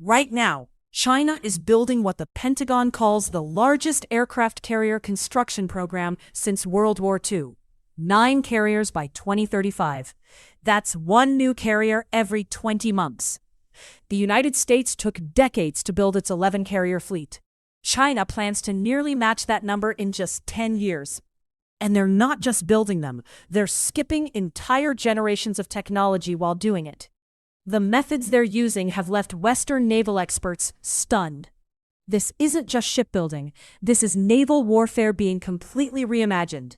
Right now, China is building what the Pentagon calls the largest aircraft carrier construction program since World War II. 9 carriers by 2035. That's one new carrier every 20 months. The United States took decades to build its 11-carrier fleet. China plans to nearly match that number in just 10 years. And they're not just building them, they're skipping entire generations of technology while doing it. The methods they're using have left Western naval experts stunned. This isn't just shipbuilding, this is naval warfare being completely reimagined.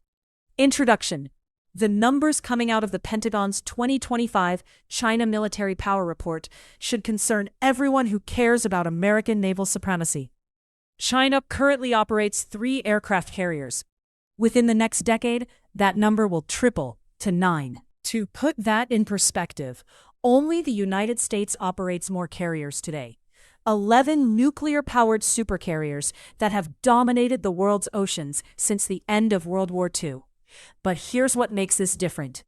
Introduction. The numbers coming out of the Pentagon's 2025 China Military Power Report should concern everyone who cares about American naval supremacy. China currently operates 3 aircraft carriers. Within the next decade, that number will triple to 9. To put that in perspective, only the United States operates more carriers today. 11 nuclear-powered supercarriers that have dominated the world's oceans since the end of World War II. But here's what makes this different.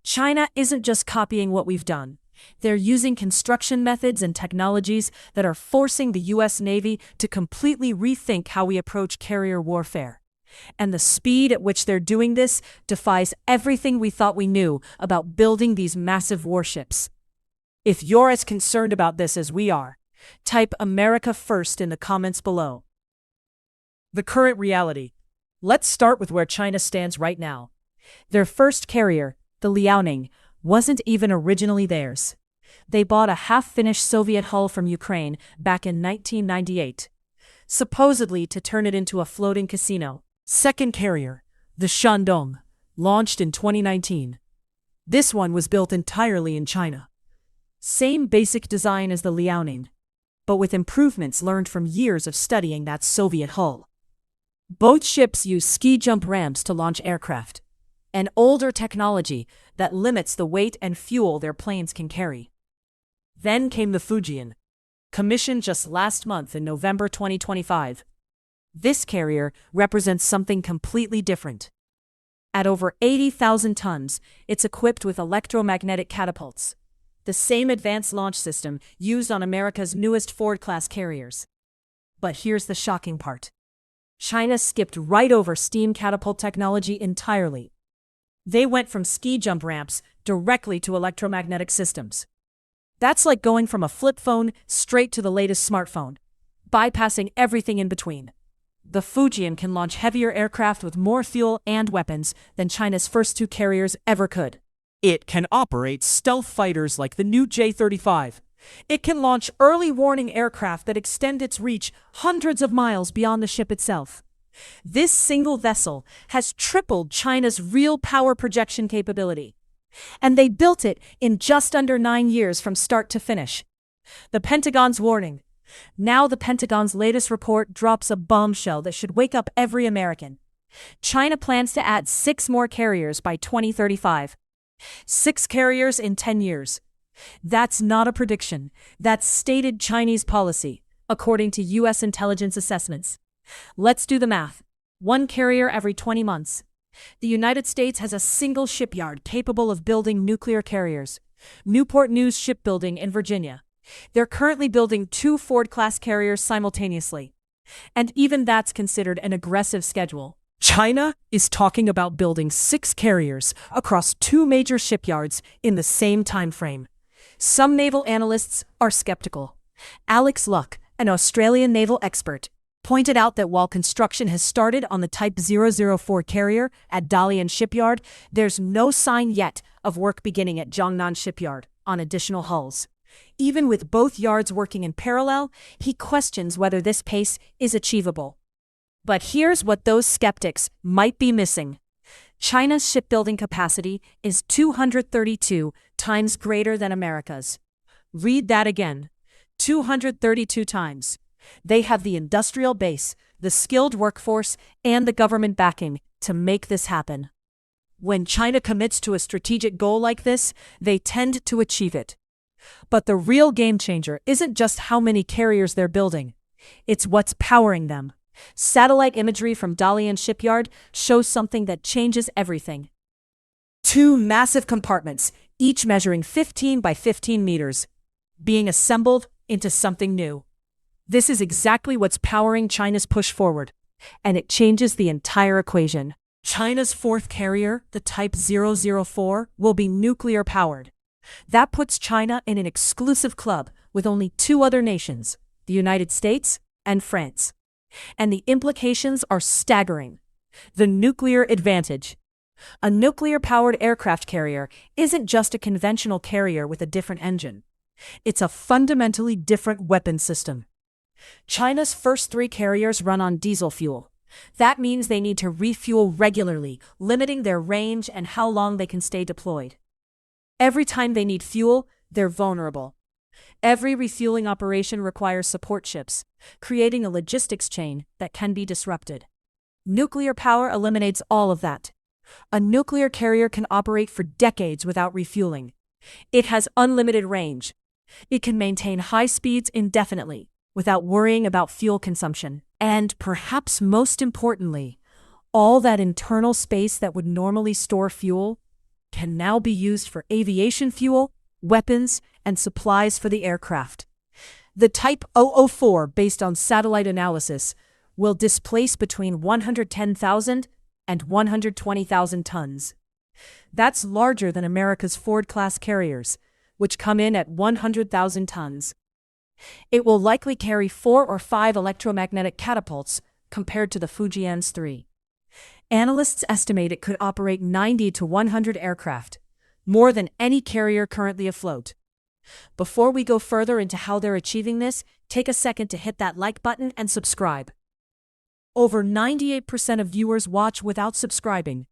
China isn't just copying what we've done. They're using construction methods and technologies that are forcing the U.S. Navy to completely rethink how we approach carrier warfare. And the speed at which they're doing this defies everything we thought we knew about building these massive warships. If you're as concerned about this as we are, type America first in the comments below. The current reality. Let's start with where China stands right now. Their first carrier, the Liaoning, wasn't even originally theirs. They bought a half-finished Soviet hull from Ukraine back in 1998, supposedly to turn it into a floating casino. Second carrier, the Shandong, launched in 2019. This one was built entirely in China. Same basic design as the Liaoning, but with improvements learned from years of studying that Soviet hull. Both ships use ski jump ramps to launch aircraft, an older technology that limits the weight and fuel their planes can carry. Then came the Fujian, commissioned just last month in November 2025. This carrier represents something completely different. At over 80,000 tons, it's equipped with electromagnetic catapults, the same advanced launch system used on America's newest Ford-class carriers. But here's the shocking part. China skipped right over steam catapult technology entirely. They went from ski jump ramps directly to electromagnetic systems. That's like going from a flip phone straight to the latest smartphone, bypassing everything in between. The Fujian can launch heavier aircraft with more fuel and weapons than China's first 2 carriers ever could. It can operate stealth fighters like the new J-35. It can launch early warning aircraft that extend its reach hundreds of miles beyond the ship itself. This single vessel has tripled China's real power projection capability. And they built it in just under 9 years from start to finish. The Pentagon's warning. Now the Pentagon's latest report drops a bombshell that should wake up every American. China plans to add 6 more carriers by 2035. 6 carriers in 10 years. That's not a prediction. That's stated Chinese policy, according to U.S. intelligence assessments. Let's do the math. 1 carrier every 20 months. The United States has a single shipyard capable of building nuclear carriers, Newport News Shipbuilding in Virginia. They're currently building 2 Ford-class carriers simultaneously. And even that's considered an aggressive schedule. China is talking about building 6 carriers across 2 major shipyards in the same time frame. Some naval analysts are skeptical. Alex Luck, an Australian naval expert, pointed out that while construction has started on the Type 004 carrier at Dalian Shipyard, there's no sign yet of work beginning at Jiangnan Shipyard on additional hulls. Even with both yards working in parallel, he questions whether this pace is achievable. But here's what those skeptics might be missing. China's shipbuilding capacity is 232 times greater than America's. Read that again. 232 times. They have the industrial base, the skilled workforce, and the government backing to make this happen. When China commits to a strategic goal like this, they tend to achieve it. But the real game changer isn't just how many carriers they're building. It's what's powering them. Satellite imagery from Dalian Shipyard shows something that changes everything. 2 massive compartments, each measuring 15 by 15 meters, being assembled into something new. This is exactly what's powering China's push forward, and it changes the entire equation. China's fourth carrier, the Type 004, will be nuclear-powered. That puts China in an exclusive club with only two other nations, the United States and France. And the implications are staggering. The nuclear advantage. A nuclear-powered aircraft carrier isn't just a conventional carrier with a different engine. It's a fundamentally different weapon system. China's first three carriers run on diesel fuel. That means they need to refuel regularly, limiting their range and how long they can stay deployed. Every time they need fuel, they're vulnerable. Every refueling operation requires support ships, creating a logistics chain that can be disrupted. Nuclear power eliminates all of that. A nuclear carrier can operate for decades without refueling. It has unlimited range. It can maintain high speeds indefinitely, without worrying about fuel consumption. And perhaps most importantly, all that internal space that would normally store fuel can now be used for aviation fuel, weapons, and supplies for the aircraft. The Type 004, based on satellite analysis, will displace between 110,000 and 120,000 tons. That's larger than America's Ford-class carriers, which come in at 100,000 tons. It will likely carry 4 or 5 electromagnetic catapults compared to the Fujian's 3. Analysts estimate it could operate 90 to 100 aircraft, more than any carrier currently afloat. Before we go further into how they're achieving this, take a second to hit that like button and subscribe. Over 98% of viewers watch without subscribing.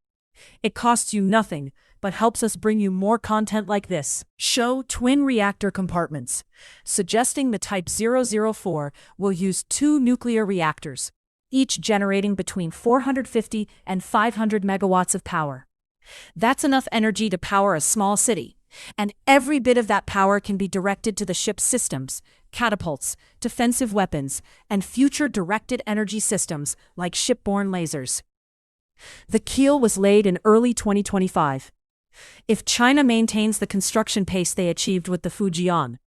It costs you nothing, but helps us bring you more content like this. Show twin reactor compartments, suggesting the Type 004 will use 2 nuclear reactors, each generating between 450 and 500 megawatts of power. That's enough energy to power a small city, and every bit of that power can be directed to the ship's systems, catapults, defensive weapons, and future directed energy systems like shipborne lasers. The keel was laid in early 2025. If China maintains the construction pace they achieved with the Fujian,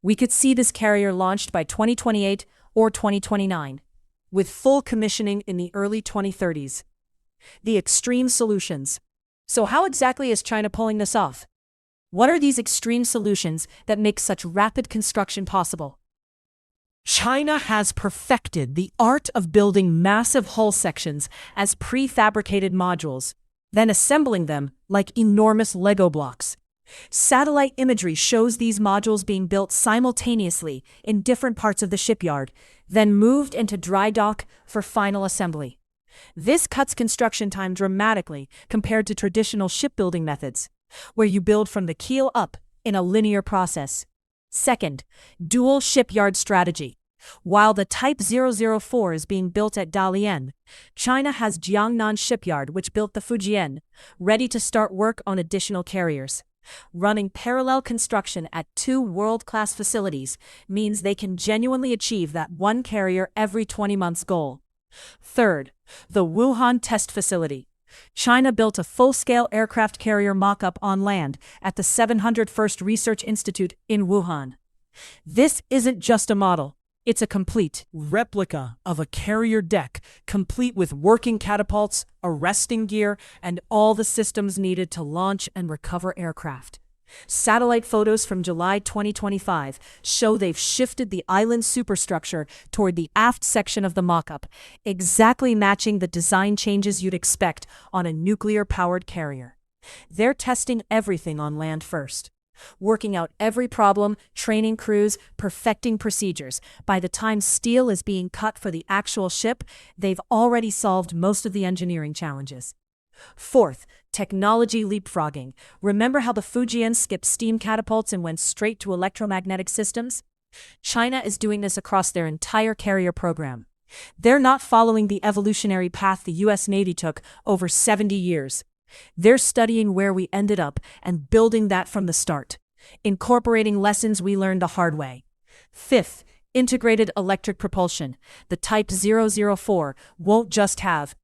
we could see this carrier launched by 2028 or 2029, with full commissioning in the early 2030s. The extreme solutions. So how exactly is China pulling this off? What are these extreme solutions that make such rapid construction possible? China has perfected the art of building massive hull sections as prefabricated modules, then assembling them like enormous Lego blocks. Satellite imagery shows these modules being built simultaneously in different parts of the shipyard, then moved into dry dock for final assembly. This cuts construction time dramatically compared to traditional shipbuilding methods, where you build from the keel up in a linear process. Second, dual shipyard strategy. While the Type 004 is being built at Dalian, China has Jiangnan Shipyard, which built the Fujian, ready to start work on additional carriers. Running parallel construction at 2 world-class facilities means they can genuinely achieve that 1 carrier every 20 months goal. Third, the Wuhan test facility. China built a full-scale aircraft carrier mock-up on land at the 701st Research Institute in Wuhan. This isn't just a model. It's a complete replica of a carrier deck, complete with working catapults, arresting gear, and all the systems needed to launch and recover aircraft. Satellite photos from July 2025 show they've shifted the island superstructure toward the aft section of the mock-up, exactly matching the design changes you'd expect on a nuclear-powered carrier. They're testing everything on land first, working out every problem, training crews, perfecting procedures. By the time steel is being cut for the actual ship, they've already solved most of the engineering challenges. Fourth, technology leapfrogging. Remember how the Fujian skipped steam catapults and went straight to electromagnetic systems? China is doing this across their entire carrier program. They're not following the evolutionary path the U.S. Navy took over 70 years. They're studying where we ended up and building that from the start, incorporating lessons we learned the hard way. Fifth, integrated electric propulsion. The Type 004 won't just have